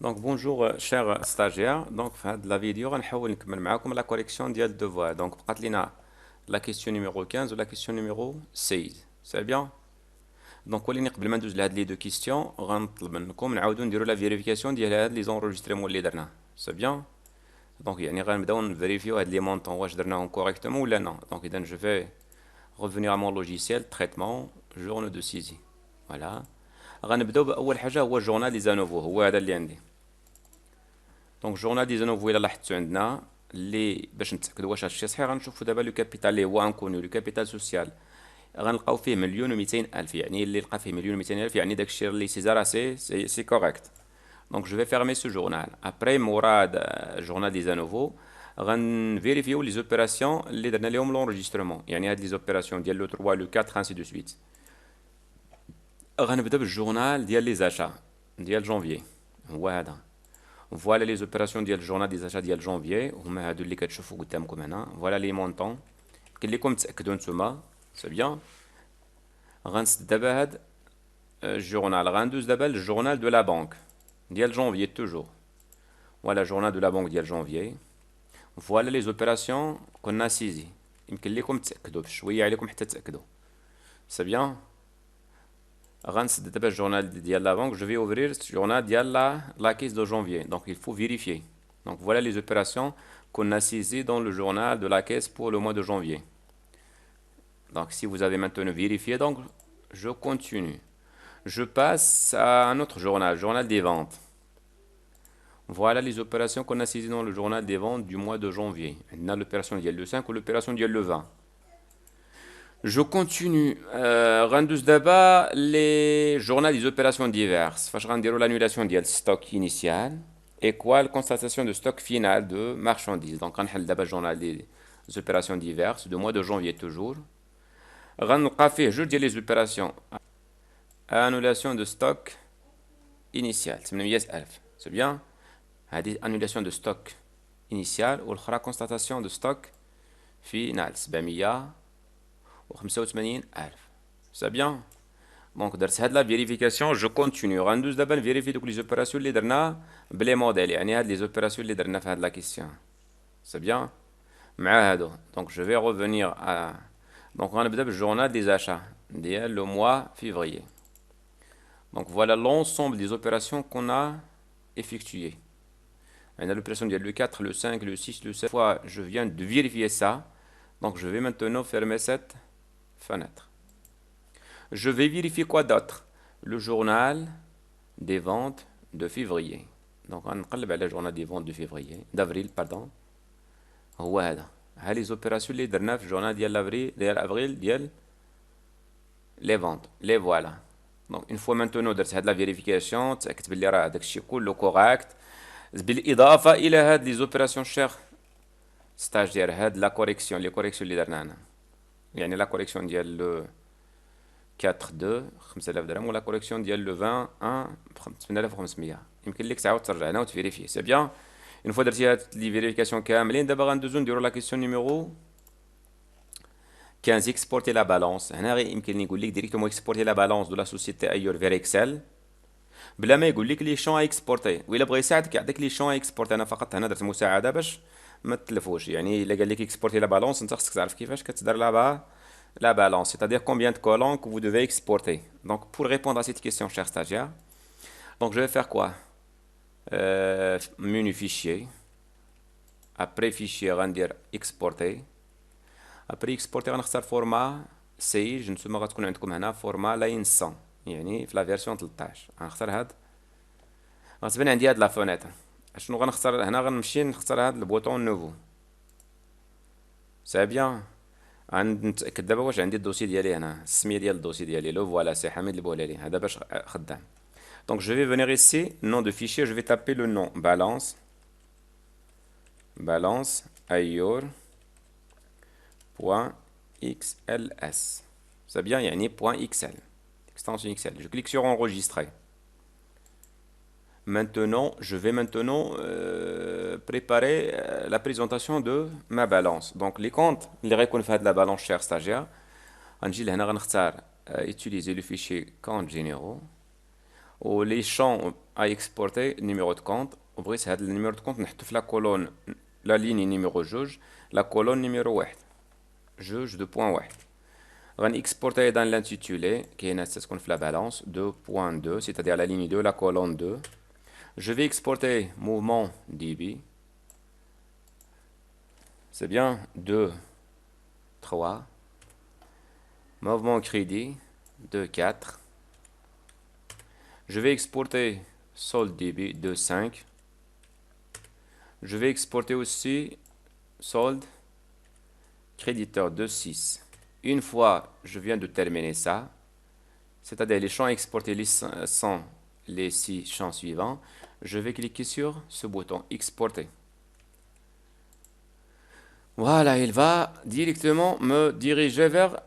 Donc bonjour chers stagiaires. Donc fin de la vidéo غنحاول نكمل معاكم la correction ديال الdevoir. Donc بقات لينا la question numéro 15 ou la question numéro 16. C'est bien. Donc وليني قبل ما ندوز لهاد لي دو كيستيون غنطلب منكم نعاودو نديرو لا فيريفيكاسيون ديال هاد لي زونجستريمون اللي درنا. C'est bien. Donc يعني غنبداو نفيريفيو هاد لي مونطون واش درناهم correctement ولا non. Donc اذا je vais revenir à mon logiciel traitement journaux de saisie. Voilà. غنبداو باول حاجه هو الجورنال دي زانوفو هو هذا اللي عندي. دونك جورنال دي زانوفو الا لاحظتو عندنا اللي باش نتاكدوا واش هادشي صحيح غنشوفوا دابا لو كابيتال اللي هو انكونو لو كابيتال سوسيال غنلقاو فيه مليون و الف يعني اللي لقى فيه مليون و الف يعني داكشي اللي سي زرا سي كوريكت. دونك جو في فيرمي سو جورنال ابري مورا جورنال دي زانوفو غنفيريفيو لي زوبيراسيون اللي درنا لهم لونجسترمون يعني هاد لي زوبيراسيون ديال لو 3 لو 4 انسي دو سويت. غنبدا بالجورنال ديال لي زاشا ديال جونفيي هو هذا. فوالا لي زوبيراسيون ديال الجورنال دي زاشا ديال جونفيي هما هادو اللي كتشوفوا قدامكم هنا. فوالا لي مونطون كاين لكم تاكدوا نتوما سي بيان. غنسد دابا هاد الجورنال غندوز دابا للجورنال دو لا بانك ديال جونفيي توجور. فوالا جورنال دو لا بانك ديال جونفيي. فوالا لي زوبيراسيون كنا سيزي يمكن لكم تاكدوا بشويه عليكم حتى تاكدوا سي بيان. غنسد دابا الجورنال ديال لا بانك جو في اوفرير الجورنال ديال لا كيس دو جونفيي دونك il faut vérifier. Donc voilà les opérations qu'on a saisies dans le journal de la caisse pour le mois de janvier. Donc si vous avez maintenant vérifié, donc je continue. Je passe à un autre journal, journal des ventes. Voilà les opérations qu'on a saisies dans le journal des ventes du mois de janvier. On a l'opération ديال le 5 ou l'opération ديال le 20. Je continue. غندوز دابا les journaux des opérations diverses. فاش غنديروا l'annulation ديال stock initial et quoi la constatation de stock final de marchandises. Donc غنحل دابا journal des opérations diverses du mois de janvier toujours. غنلقى فيه جوج ديال les opérations. Annulation de stock initial 800,000. C'est bien. هذه annulation de stock initial والاخرى constatation de stock final 785,000. C'est bien. دونك درت هاد لا فيريفيكاسيون جو كونتينيو غندوز دابا نفيريفي دوك لي زوبيراسيون اللي درنا بلي موديل يعني هاد لي زوبيراسيون اللي درنا في هاد لا كيسيون سي بيان مع هادو. دونك جو في ريفونير دونك غنبدا بالجورنال دي زاشا ديال لو موا فيفريي. دونك فوالا لونسومبل دي زوبيراسيون كون ا effectué. On a l'opération ديال le 4, le 5, le 6, le 7 fois je viens de vérifier ça. Donc je vais maintenant fermer cette fenêtre. Je vais vérifier quoi d'autre? Le journal des ventes de février. Donc on نقلب على journal des ventes de février d'avril pardon. هو هذا. ها les opérations اللي درنا في الجورنال ديال افريل ديال les ventes. Les voilà. Donc une fois maintenant درت هاد la vérification تاكدت بلي راه داكشي كله correct. بالاضافه الى هاد لي زوبيراسيون شيخ ستاجير هاد لا كوريكسيون لي كوريكسيون اللي درنا هنا يعني لا كوريكسيون ديال لو 4 2 5000 درهم ولا كوريكسيون ديال لو 20 1 8500 يمكن لك تعاود ترجع هنا وتفيريفي سي بيان. اون فوا درتي هاد لي فيريفيكاسيون كاملين دابا غندوزو نديرو لا كيسيون نيميرو 15 اكسبورتي لا بالونس. هنا غير يمكن يقول لك ديريكتومون اكسبورتي لا بالونس دو لا سوسيتي ايور فير اكسل بلا ما يقول لك لي شون اكسبورتي وإلا بغى يساعدك يعطيك لي شون اكسبورتي. انا فقط هنا درت مساعده باش ما تلفوش يعني الا قال لك اكسبورتي لا بالونس انت خصك تعرف كيفاش كتدار la balance, c'est-à-dire combien de colonnes que vous devez exporter. Donc pour répondre à cette question, cher stagiaire, donc je vais faire quoi? Menu fichier, après fichier غندير exporter, après exporter غنختار format سي نتوما غتكون عندكم هنا format line 100 يعني في لا فيرسيون 13 غنختار هاد غتبان عندي هاد لا فونيتر. شنو غنختار هنا؟ غنمشي نختار هاد البوطون نوفو سي بيان. غنتاكد دابا واش عندي الدوسي ديالي هنا السميه ديال الدوسي ديالي لو فوالا سي حميد البولالي هذا باش خدام. دونك جو في venir ici nom de fichier je vais taper le nom balance ayor point xls c'est bien يعني point xl extension xl. Je clique sur enregistrer. Maintenant, je vais maintenant préparer la présentation de ma balance. Donc les comptes اللي غيكون في هاد la balance cher stagiaire غنجي لهنا غنختار utiliser le fichier compte généraux. Ou les champs à exporter, numéro de compte. Au vrai, c'est le numéro de compte, nous la colonne, la ligne numéro juge, la colonne numéro 1. Juge 2.1. On va exporter dans l'intitulé, qui est ce qu'on fait la balance, 2.2, c'est-à-dire la ligne 2, la colonne 2. Je vais exporter mouvement débit. C'est bien 2, 3. Mouvement crédit 2, 4. Je vais exporter solde débit 2, 5. Je vais exporter aussi solde créditeur 2, 6. Une fois je viens de terminer ça, c'est-à-dire les champs exportés sont les 6 champs suivants, je vais cliquer sur ce bouton exporter. Voilà, il va directement me diriger vers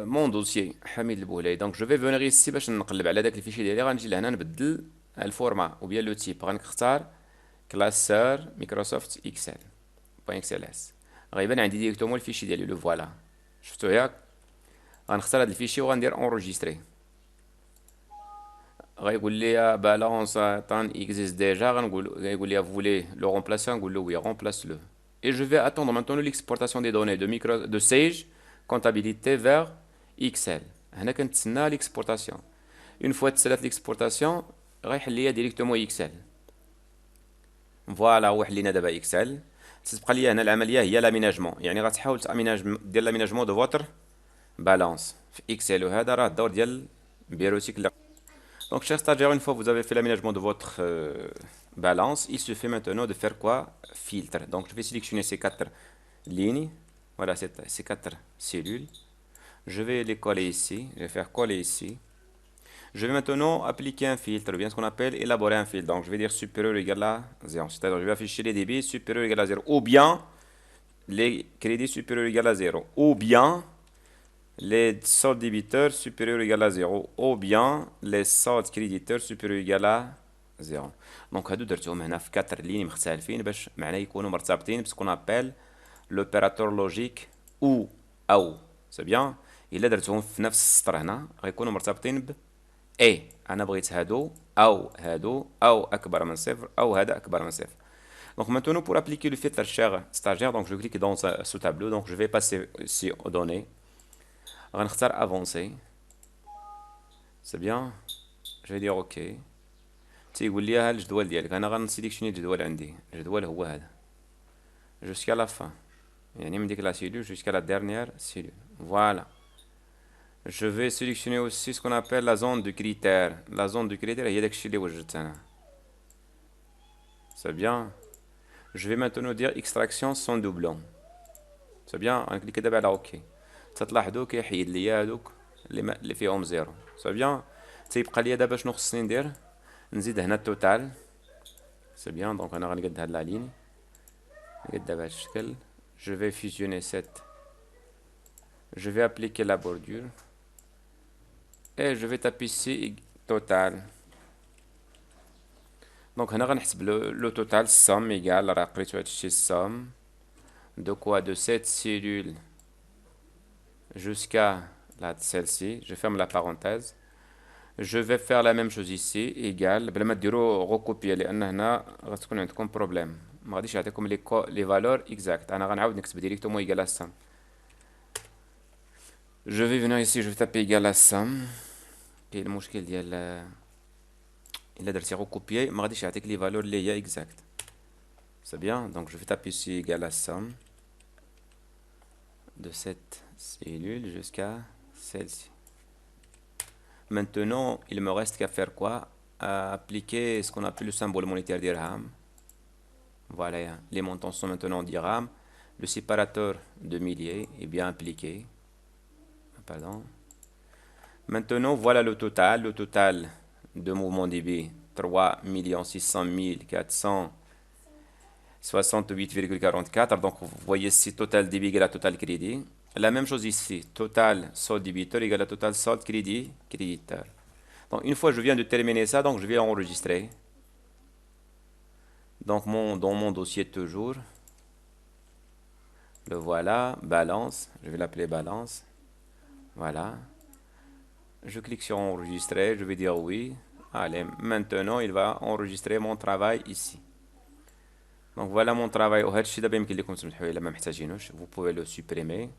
mon dossier Hamid Bouhley. Donc je vais venir ici باش نقلب على داك الفيشي ديالي غنجي لهنا نبدل الفورما ou bien le type غنختار classeur Microsoft Excel .xls غيبان عندي ديريكتومون الفيشي ديالي لو فوالا شفتو ياك غنختار هاد الفيشي وغندير انروجيستري غيقول لي بالانس طان اكزيست ديجا غيقول لي فولي لو رومبلاسي نقول له وي رومبلاس لو. Et je vais attendre maintenant l'exportation des données de Sage comptabilité vers Excel. هنا كنتسنى l'exportation. Une fois تسالات l'exportation غيحل لي ديريكتومون Excel. فوالا هو حل لينا دابا Excel. تتبقى لي هنا العمليه هي لاميناجمون، يعني غتحاول دير لاميناجمون دو فوتر بالانس في Excel وهذا راه الدور ديال بيروتيك. Donc, chers stagiaires, une fois que vous avez fait l'aménagement de votre balance, il suffit maintenant de faire quoi? Filtre. Donc, je vais sélectionner ces 4 lignes. Voilà, ces 4 cellules. Je vais les coller ici. Je vais faire coller ici. Je vais maintenant appliquer un filtre, ou bien ce qu'on appelle élaborer un filtre. Donc, je vais dire supérieur ou égal à 0. C'est-à-dire, je vais afficher les débits supérieurs ou égal à 0. Ou bien les crédits supérieurs ou égal à 0. Ou bien les soldes débiteurs supérieurs ou égal à 0 ou bien les soldes créditeurs supérieurs ou égal à 0. دونك هادو درتهم هنا في 4 لين مختلفين باش معناه يكونوا مرتبطين بسكون ابل لوبيراتور لوجيك او سي بيان. الا درتهم في نفس السطر هنا غيكونوا مرتبطين ب اي انا بغيت هادو او اكبر من صفر او هذا اكبر من صفر. Donc maintenant pour appliquer le filtre cher stagiaire, donc je clique dans ce tableau, donc je vais passer ici aux données. غنختار افونسي سي بيان. جو دير اوكي. تيقول لي ها الجدول ديالك، انا غنسيليكسيوني الجدول عندي. الجدول هو هذا جوسكا لا فان، يعني من ديك لا سيلول جوسكا لا ديرنيير سيلول. فوالا. Je vais sélectionner aussi ce qu'on appelle la zone de critères. La zone de critères هي داكشي اللي وجدت انا. C'est bien. Je vais maintenant dire extraction sans doublon. C'est bien. غنكليك دابا على اوكي. تلاحظوا كيحيد لي هادوك اللي فيهم زيرو. سي بيان. تيبقى لي دابا شنو خصني ندير؟ نزيد هنا التوتال. سي بيان. دونك انا غنقد هاد لا لين نقد بهذا الشكل. Je vais fusionner cette. Je vais appliquer la bordure et je vais taper ici total. Donc هنا غنحسب le total somme égale راه قريتو هادشي somme de quoi? De cette cellule jusqu'à celle-ci. Je ferme la parenthèse. Je vais faire la même chose ici égale بلا ما ديرو recopier لان هنا غتكون عندكم بروبليم ما غاديش يعطيكم لي فالور اكزاكت. انا غنعاود نكتب ديريكتومون égale à somme. Je vais venir ici, je vais taper égal à somme. كاين المشكل ديال الا درتي recopier ما غاديش يعطيك لي فالور اللي هي اكزاكت. C'est bien. Donc je vais taper ici égal à somme de cette cellule jusqu'à celle-ci. Maintenant, il me reste qu'à faire quoi? À appliquer ce qu'on appelle le symbole monétaire dirham. Voilà, les montants sont maintenant dirham. Le séparateur de milliers est bien appliqué. Pardon. Maintenant, voilà le total. Le total de mouvement débit 3 600 468,44. Donc, vous voyez ici total débit égale à total crédit. La même chose ici, total solde débiteur égale à total solde créditeur. Donc une fois je viens de terminer ça, donc je vais enregistrer. Donc dans mon dossier toujours, le voilà, balance, je vais l'appeler balance. Voilà. Je clique sur enregistrer, je vais dire oui. Allez, maintenant il va enregistrer mon travail ici. Donc voilà mon travail. Vous pouvez le supprimer.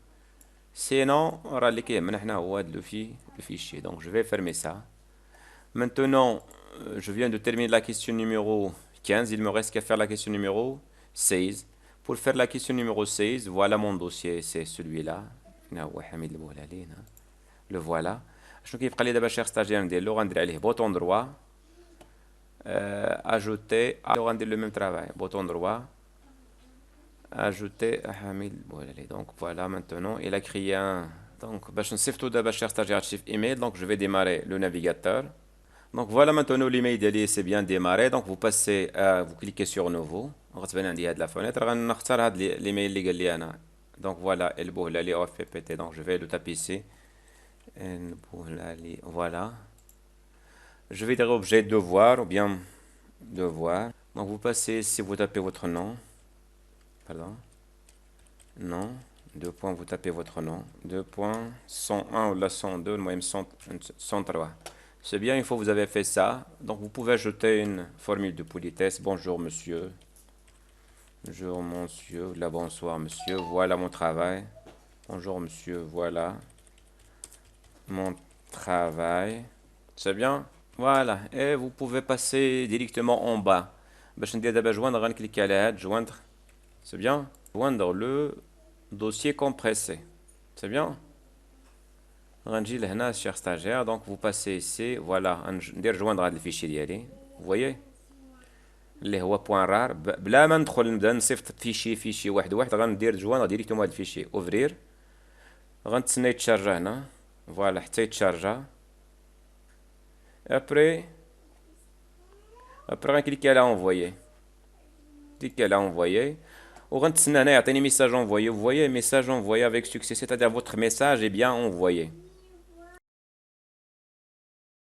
Sinon, le fichier. Donc je vais fermer ça. Maintenant, je viens de terminer la question numéro 15. Il me reste qu'à faire la question numéro 16. Pour faire la question numéro 16, voilà mon dossier, c'est celui-là. Le voilà. Je vais parler d'abord cher stagiaire de bouton droit. Ajouter, le même travail. Bouton droit. Ajouter Hamid Bouhlali. Donc voilà maintenant, il a créé un. Donc, tout d'abord cher stagiaire chiffre email. Donc je vais démarrer le navigateur. Donc voilà maintenant l'email c'est bien démarré. Donc vous passez, vous cliquez sur nouveau. غتبان عندي هاد la fenêtre. غنختار هاد l'email اللي قال لي انا. Donc voilà El Bouhlali OFPPT. Donc je vais le taper ici. El Bouhlali. Voilà. Je vais dire objet devoir ou bien devoir. Donc vous passez ici, vous tapez votre nom. Pardon. Non. Deux points, vous tapez votre nom. Deux points, 101 ou la 102, le moyen 103. C'est bien, une fois que vous avez fait ça, donc vous pouvez ajouter une formule de politesse. Bonjour monsieur. Bonjour monsieur. Là, bonsoir monsieur. Voilà mon travail. Bonjour monsieur. Voilà mon travail. C'est bien? Voilà. Et vous pouvez passer directement en bas. باش ندير دابا joindre, غنكليكي على هاد joindre. C'est bien? Joindre le dossier compressé. C'est bien? غنجي لهنا cher stagiaire. Donc vous passez ici. Voilà. ندير joindre هاد الفيشي ديالي. Vous voyez? اللي هو بوان رار. بلا ما ندخل نبدا نصيفط فيشي واحد غندير جوان ديريكتومون هاد الفيشي اوفرير. غنتسنى يتشارجا هنا. فوالا حتى يتشارجا. ابري غنكليكي على انفويي. كليكي على انفويي. وغنتسنى هنا يعطيني ميساج envoyé. Vous voyez, message envoyé avec succès, c'est-à-dire votre message est bien envoyé.